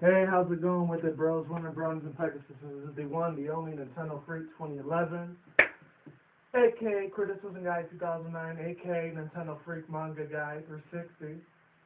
Hey, how's it going with it, bros? Women, bronies, and pegasisters. This is the one, the only Nintendo Freak 2011, aka Criticism Guy 2009, aka Nintendo Freak Manga Guy 360.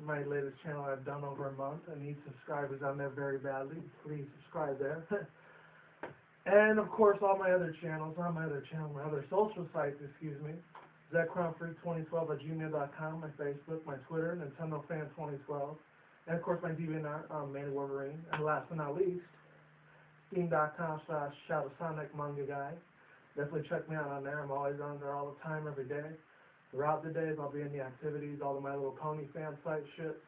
My latest channel I've done over a month. I need subscribers on there very badly. Please subscribe there. And of course, all my other channels, my other social sites, ZachCrownFreak2012 at gmail.com, my Facebook, my Twitter, NintendoFan2012. And of course my DeviantArt, Manny Wolverine. And last but not least, Steam.com/ShadowSonic Manga Guy. Definitely check me out on there. I'm always on there all the time, every day. Throughout the days, I'll be in the activities, all of My Little Pony fan site shit.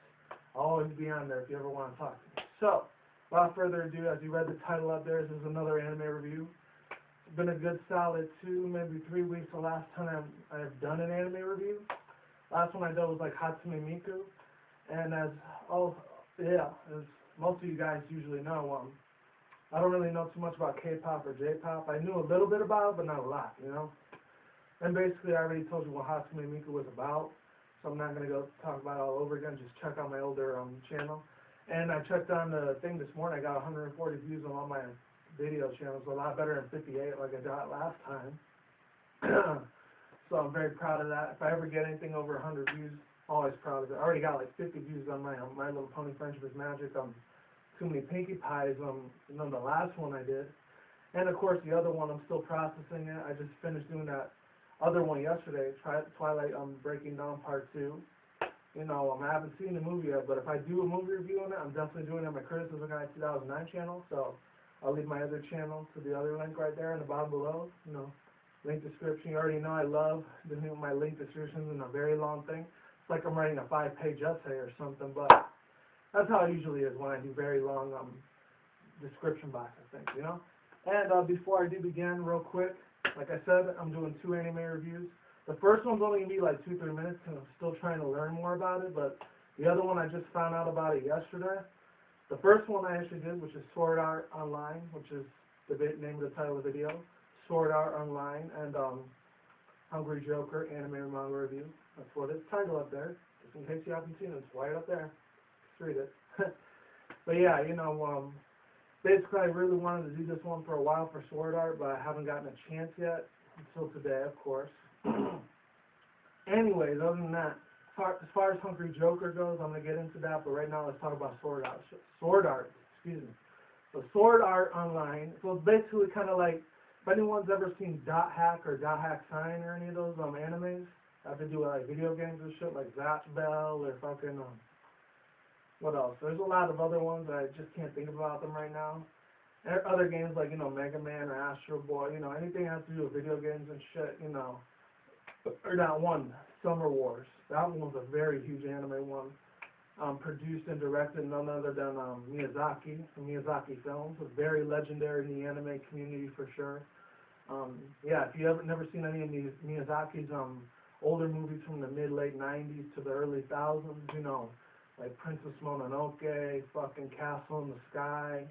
I'll always be on there if you ever want to talk to me. So, without further ado, as you read the title up there, this is another anime review. It's been a good solid 2, maybe 3 weeks the last time I've done an anime review. Last one I did was like Hatsune Miku. And as most of you guys usually know, I don't really know too much about K-pop or J-pop. I knew a little bit about it, but not a lot, you know? And basically, I already told you what Hatsune Miku was about, so I'm not going to go talk about it all over again. Just check out my older channel. And I checked on the thing this morning. I got 140 views on all my video channels, a lot better than 58 like I got last time. So I'm very proud of that. If I ever get anything over 100 views, always proud of it. I already got like 50 views on my Little Pony Friendship is Magic. Too Many Pinkie Pies, the last one I did. And of course the other one, I'm still processing it. I just finished doing that other one yesterday, Twilight Breaking Dawn Part 2. You know, I haven't seen the movie yet, but if I do a movie review on it, I'm definitely doing it on my Criticism Guy 2009 channel. So I'll leave my other channel to the other link right there in the bottom below. You know, link description. You already know I love doing my link descriptions in a very long thing. It's like I'm writing a 5-page essay or something, but that's how it usually is when I do very long description boxes things, you know? And before I do begin, real quick, like I said, I'm doing 2 anime reviews. The first one's only going to be like 2-3 minutes because I'm still trying to learn more about it, but the other one I just found out about it yesterday. The first one I actually did, which is Sword Art Online, which is the name of the title of the video, Sword Art Online, and Hungry Joker anime and manga review. That's what it's titled up there, just in case you haven't seen it. It's right up there. Just read it. But yeah, you know, basically I really wanted to do this one for a while for Sword Art, but I haven't gotten a chance yet, until today, of course. Anyways, other than that, as far as Hungry Joker goes, I'm going to get into that, but right now let's talk about Sword Art, excuse me. So Sword Art Online, so it's basically kind of like, if anyone's ever seen Dot Hack or Dot Hack Sign or any of those animes, I have to do like video games and shit like Zatch Bell or fucking, what else? There's a lot of other ones that I just can't think about them right now. And other games like, you know, Mega Man or Astro Boy, you know, anything that has to do with video games and shit, you know. Or that one, Summer Wars. That one was a very huge anime one. Produced and directed none other than Miyazaki, from Miyazaki Films. Was very legendary in the anime community for sure. Yeah, if you ever never seen any of Miyazaki's older movies from the mid-late 90s to the early 2000s, you know, like Princess Mononoke, fucking Castle in the Sky.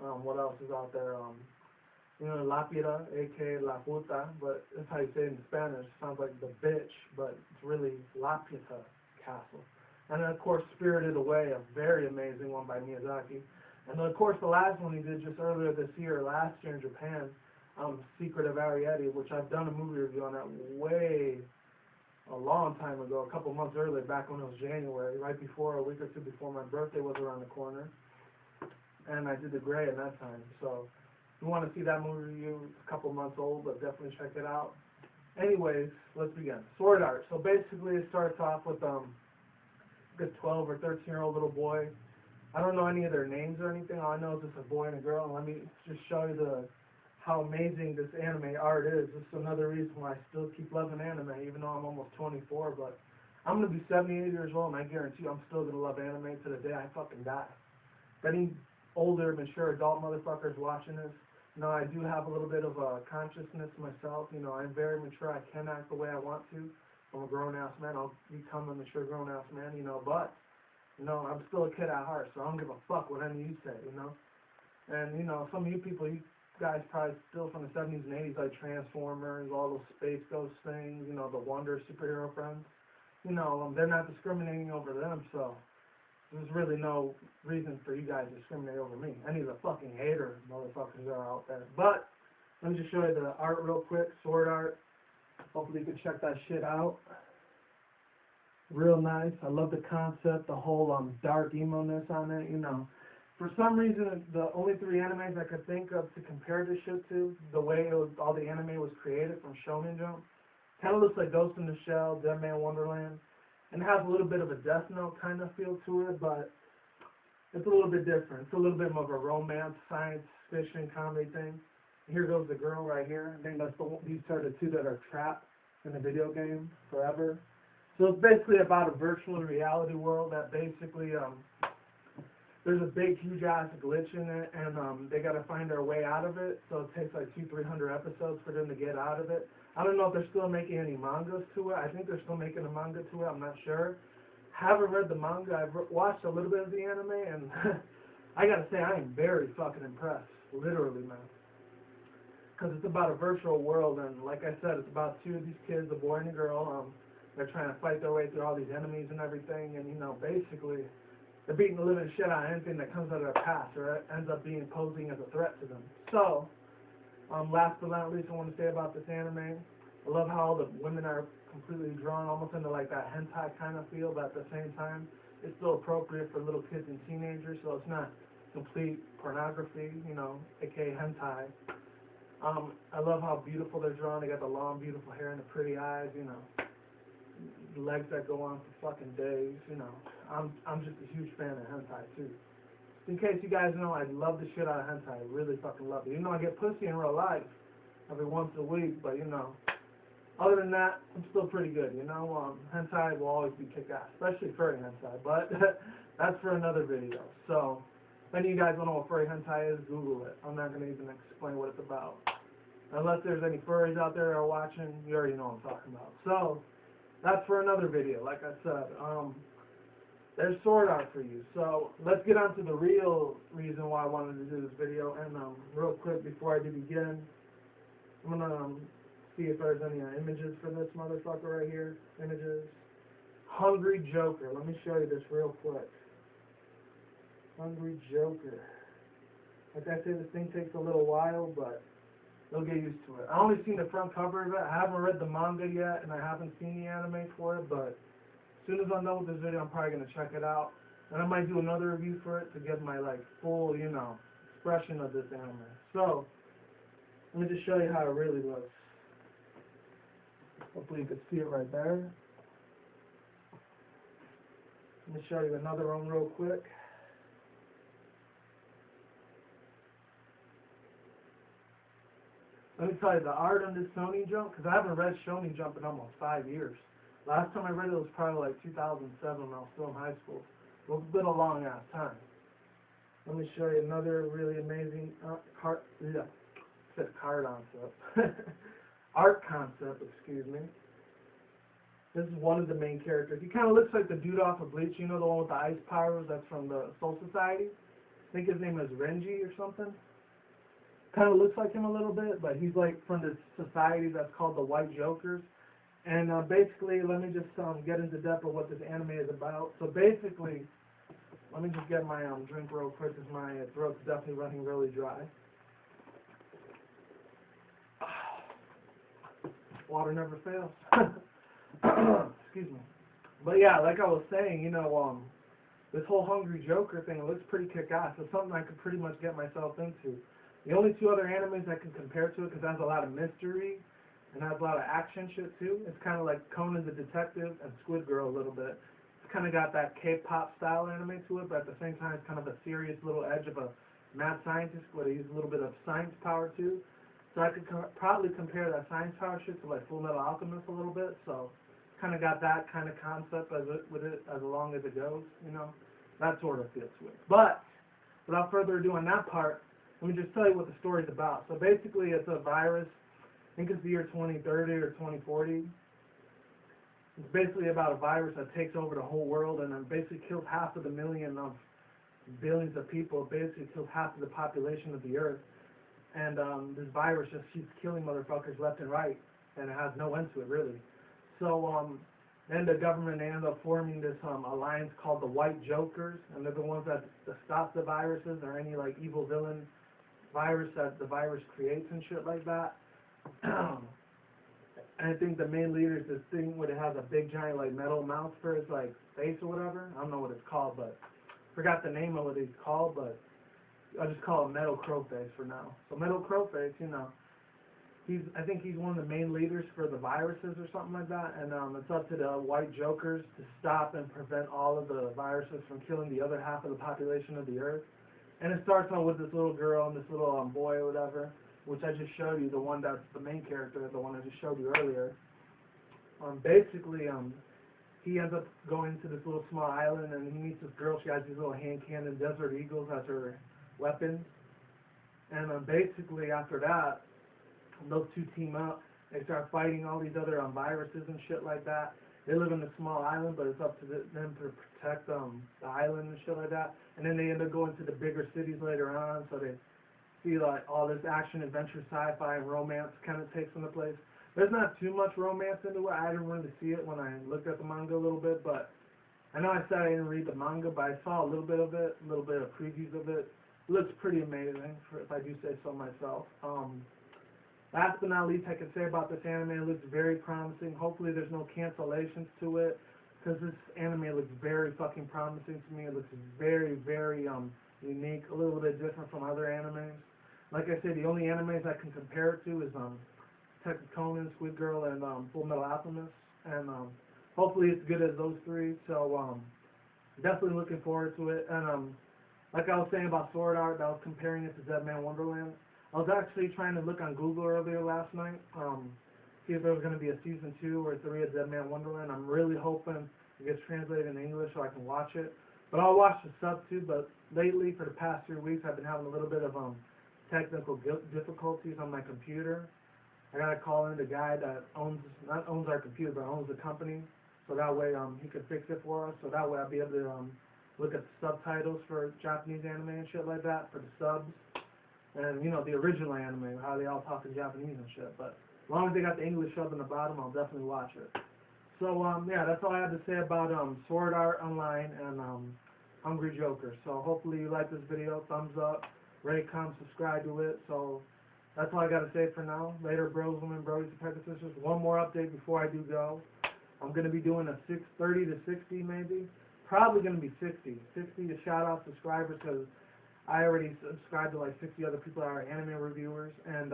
What else is out there? You know, La Pira, a.k.a. La Puta, but that's how you say it in Spanish. It sounds like the bitch, but it's really La Pita Castle. And then, of course, Spirited Away, a very amazing one by Miyazaki. And then, of course, the last one he did just earlier this year, last year in Japan, Secret of Ariete, which I've done a movie review on that a long time ago, a couple months earlier, back when it was January, right before, a week or two before my birthday was around the corner. And I did the gray in that time, so if you want to see that movie review, it's a couple months old, but definitely check it out. Anyways, let's begin. Sword Art. So basically it starts off with a 12 or 13-year-old little boy. I don't know any of their names or anything. All I know is it's a boy and a girl. And let me just show you how amazing this anime art is. This is another reason why I still keep loving anime, even though I'm almost 24. But I'm going to be 78 years old, and I guarantee you I'm still going to love anime to the day I fucking die. If any older, mature adult motherfuckers watching this, you know, I do have a little bit of a consciousness myself. You know, I'm very mature. I can act the way I want to. I'm a grown-ass man. I'll become a mature grown-ass man, you know, but, you know, I'm still a kid at heart, so I don't give a fuck what any of you say, you know. And, you know, some of you people, you guys probably still from the 70s and 80s, like Transformers, all those Space Ghost things, you know, the Wonder superhero friends. You know, they're not discriminating over them, so there's really no reason for you guys to discriminate over me. Any of the fucking hater motherfuckers that are out there. But let me just show you the art real quick, sword art. Hopefully you can check that shit out. Real nice. I love the concept, the whole dark emo-ness on it, you know. For some reason, the only 3 animes I could think of to compare this shit to, the way it was, all the anime was created from Shoeen Jumps, kind of looks like Ghost in the Shell, Dead Man Wonderland, and it has a little bit of a Death Note kind of feel to it, but it's a little bit different. It's a little bit more of a romance, science fiction, comedy thing. And here goes the girl right here. I think that's these are the 2 that are trapped in the video game forever. So it's basically about a virtual reality world that basically, there's a big, huge ass glitch in it, and they got to find their way out of it. So it takes like 200-300 episodes for them to get out of it. I don't know if they're still making any mangas to it. I think they're still making a manga to it. I'm not sure. Haven't read the manga. I've watched a little bit of the anime, and I gotta say I am very fucking impressed, literally, man. Because it's about a virtual world, and like I said, it's about 2 of these kids, a boy and a girl. They're trying to fight their way through all these enemies and everything, and you know, basically, they're beating the living shit out of anything that comes out of their path or ends up being posing as a threat to them. So, last but not least, I want to say about this anime, I love how all the women are completely drawn almost into like that hentai kind of feel, but at the same time, it's still appropriate for little kids and teenagers, so it's not complete pornography, you know, aka hentai. I love how beautiful they're drawn. They got the long, beautiful hair and the pretty eyes, you know. Legs that go on for fucking days, you know. I'm just a huge fan of hentai too. In case you guys know, I love the shit out of hentai. I really fucking love it. You know, I get pussy in real life every once a week, but you know, other than that, I'm still pretty good. You know, hentai will always be kick-ass, especially furry hentai. But that's for another video. So if any of you guys don't know what furry hentai is, Google it. I'm not gonna even explain what it's about. Unless there's any furries out there that are watching, you already know what I'm talking about. So that's for another video, like I said. There's sword art for you. So let's get on to the real reason why I wanted to do this video. And real quick, before I do begin, I'm going to see if there's any images for this motherfucker right here. Images. Hungry Joker. Let me show you this real quick. Hungry Joker. Like I said, this thing takes a little while, but you'll get used to it. I only seen the front cover of it. I haven't read the manga yet, and I haven't seen the anime for it, but as soon as I'm done with this video, I'm probably going to check it out. And I might do another review for it to get my, like, full, you know, expression of this anime. So, let me just show you how it really looks. Hopefully you can see it right there. Let me show you another one real quick. Let me tell you, the art on this Shoeen Jump, because I haven't read Shoeen Jump in almost 5 years. Last time I read it was probably like 2007 when I was still in high school. So it's been a long ass time. Let me show you another really amazing art concept, excuse me. This is one of the main characters. He kind of looks like the dude off of Bleach, you know, the one with the ice powers that's from the Soul Society? I think his name is Renji or something. Kind of looks like him a little bit, but he's like from this society that's called the White Jokers. And basically, let me just get into depth of what this anime is about. So basically, let me just get my drink real quick because my throat's definitely running really dry. Water never fails. Excuse me. But yeah, like I was saying, you know, this whole Hungry Joker thing, it looks pretty kick-ass. It's something I could pretty much get myself into. The only 2 other animes I can compare to it, because it has a lot of mystery and has a lot of action shit too. It's kind of like Conan the Detective and Squid Girl a little bit. It's kind of got that K-pop style anime to it, but at the same time it's kind of a serious little edge of a mad scientist where they use a little bit of science power too. So I could probably compare that science power shit to like Full Metal Alchemist a little bit. So kind of got that kind of concept with it as long as it goes, you know. That sort of feel to it. But without further ado on that part, let me just tell you what the story's about. So basically it's a virus. I think it's the year 2030 or 2040. It's basically about a virus that takes over the whole world and then basically kills half of the million of billions of people. It basically kills half of the population of the earth. And this virus just keeps killing motherfuckers left and right, and it has no end to it, really. So Then the government ended up forming this alliance called the White Jokers, and they're the ones that stop the viruses or any like evil villain virus that the virus creates and shit like that. And I think the main leader is this thing where it has a big giant like metal mouth for his like face or whatever. I don't know what it's called, but forgot the name of what it's called, but I'll just call it Metal Crowface for now. So Metal Crowface, you know, I think he's one of the main leaders for the viruses or something like that, and it's up to the White Jokers to stop and prevent all of the viruses from killing the other half of the population of the Earth. And it starts on with this little girl and this little boy or whatever, which I just showed you, the one that's the main character, the one I just showed you earlier. Basically, he ends up going to this little small island, and he meets this girl. She has these little hand cannon Desert Eagles as her weapons. And basically after that, those two team up. They start fighting all these other viruses and shit like that. They live in a small island, but it's up to them to protect the island and shit like that. And then they end up going to the bigger cities later on, so they see like all this action, adventure, sci-fi, and romance kind of takes into place. There's not too much romance into it. I didn't really see it when I looked at the manga a little bit, but I know I said I didn't read the manga, but I saw a little bit of it, a little bit of previews of it. It looks pretty amazing, if I do say so myself. Last but not least, I can say about this anime, it looks very promising. Hopefully there's no cancellations to it, because this anime looks very fucking promising to me. It looks very, very unique, a little bit different from other animes. Like I said, the only animes I can compare it to is Attack on Conan, Squid Girl, and Full Metal Alchemist. And hopefully it's good as those three. So definitely looking forward to it. And like I was saying about Sword Art, I was comparing it to Dead Man Wonderland. I was actually trying to look on Google earlier last night, see if there was going to be a season 2 or 3 of Dead Man Wonderland. I'm really hoping it gets translated in English so I can watch it. But I'll watch the sub too. But lately, for the past 3 weeks, I've been having a little bit of technical difficulties on my computer. I gotta call in the guy that not owns our computer, but owns the company, so that way he could fix it for us. So that way I'll be able to look at the subtitles for Japanese anime and shit like that for the subs. And, you know, the original anime, how they all talk in Japanese and shit. But as long as they got the English sub in the bottom, I'll definitely watch it. So, yeah, that's all I had to say about Sword Art Online and Hungry Joker. So hopefully you like this video. Thumbs up, rate, comment, subscribe to it. So that's all I got to say for now. Later, bros, women, brodies, and pegasisters. One more update before I do go. I'm going to be doing a 30 to 60 maybe. Probably going to be 60. 60 to shout out subscribers, because I already subscribed to like 60 other people that are anime reviewers and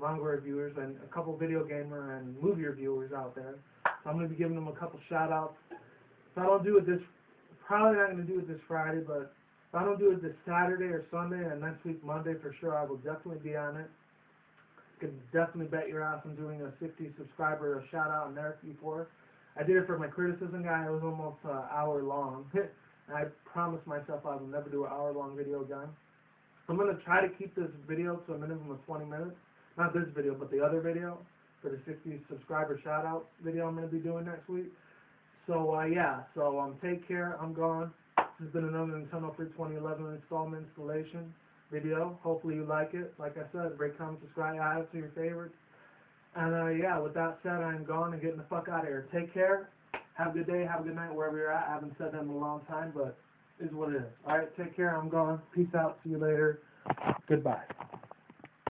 manga reviewers and a couple video gamer and movie reviewers out there. So I'm going to be giving them a couple shout outs. If I don't do it probably not going to do it this Friday, but if I don't do it this Saturday or Sunday and next week Monday for sure, I will definitely be on it. You can definitely bet your ass I'm doing a 60 subscriber shout out on there before. I did it for my criticism guy. It was almost an hour long. And I promised myself I will never do an hour-long video again. I'm going to try to keep this video to a minimum of 20 minutes. Not this video, but the other video for the 60 subscriber shout-out video I'm going to be doing next week. So, yeah. So, take care. I'm gone. This has been another Nintendo Free 2011 installation video. Hopefully you like it. Like I said, rate, comment, subscribe, add it to your favorites. And, yeah, with that said, I'm gone and getting the fuck out of here. Take care. Have a good day, have a good night, wherever you're at. I haven't said that in a long time, but it is what it is. Alright, take care, I'm gone. Peace out, see you later. Goodbye.